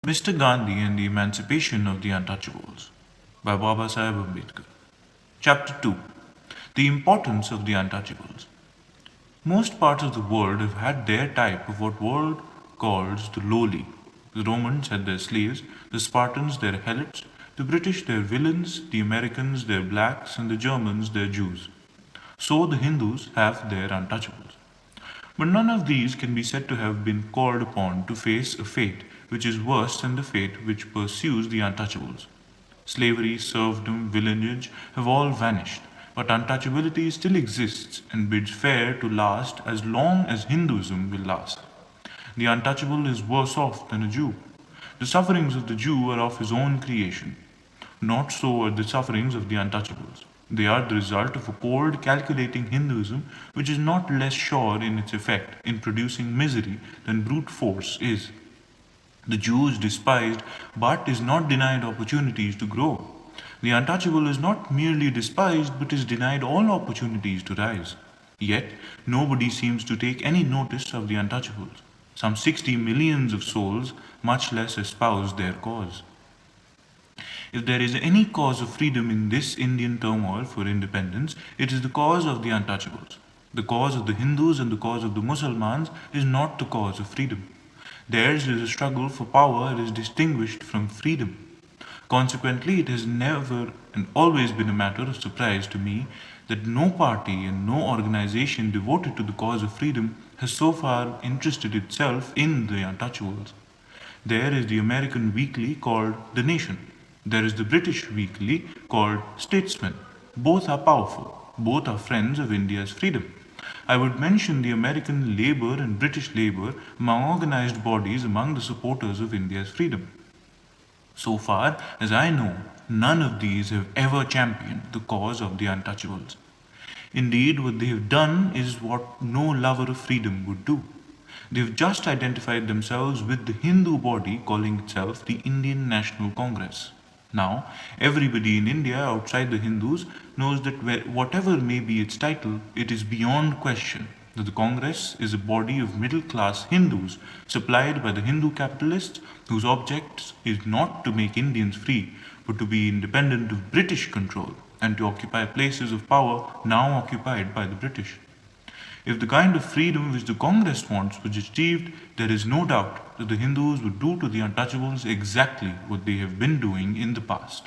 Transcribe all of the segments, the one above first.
Mr. Gandhi and the Emancipation of the Untouchables by Babasaheb Ambedkar. Chapter 2. The Importance of the Untouchables. Most parts of the world have had their type of what world calls the lowly. The Romans had their slaves, the Spartans their helots, the British their villains, the Americans their blacks, and the Germans their Jews. So the Hindus have their untouchables. But none of these can be said to have been called upon to face a fate which is worse than the fate which pursues the untouchables. Slavery, serfdom, village have all vanished, but untouchability still exists and bids fair to last as long as Hinduism will last. The untouchable is worse off than a Jew. The sufferings of the Jew are of his own creation. Not so are the sufferings of the untouchables. They are the result of a cold, calculating Hinduism which is not less sure in its effect in producing misery than brute force is. The Jew is despised but is not denied opportunities to grow. The untouchable is not merely despised but is denied all opportunities to rise. Yet, nobody seems to take any notice of the untouchables. Some 60 millions of souls much less espouse their cause. If there is any cause of freedom in this Indian turmoil for independence, it is the cause of the untouchables. The cause of the Hindus and the cause of the Mussalmans is not the cause of freedom. Theirs is a struggle for power that is distinguished from freedom. Consequently, it has never and always been a matter of surprise to me that no party and no organization devoted to the cause of freedom has so far interested itself in the untouchables. There is the American weekly called The Nation. There is the British weekly called Statesman. Both are powerful. Both are friends of India's freedom. I would mention the American Labour and British Labour among organized bodies among the supporters of India's freedom. So far as I know, none of these have ever championed the cause of the untouchables. Indeed, what they have done is what no lover of freedom would do. They have just identified themselves with the Hindu body calling itself the Indian National Congress. Now, everybody in India outside the Hindus knows that whatever may be its title, it is beyond question that the Congress is a body of middle class Hindus supplied by the Hindu capitalists whose object is not to make Indians free but to be independent of British control and to occupy places of power now occupied by the British. If the kind of freedom which the Congress wants was achieved, there is no doubt that the Hindus would do to the untouchables exactly what they have been doing in the past.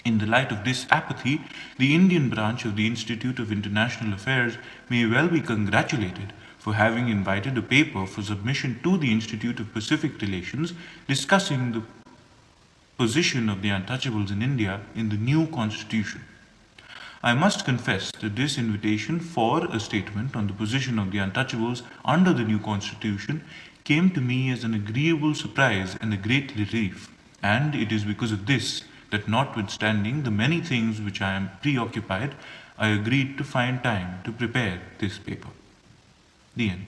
In the light of this apathy, the Indian branch of the Institute of International Affairs may well be congratulated for having invited a paper for submission to the Institute of Pacific Relations discussing the position of the untouchables in India in the new constitution. I must confess that this invitation for a statement on the position of the untouchables under the new constitution came to me as an agreeable surprise and a great relief, and it is because of this that notwithstanding the many things which I am preoccupied, I agreed to find time to prepare this paper. The end.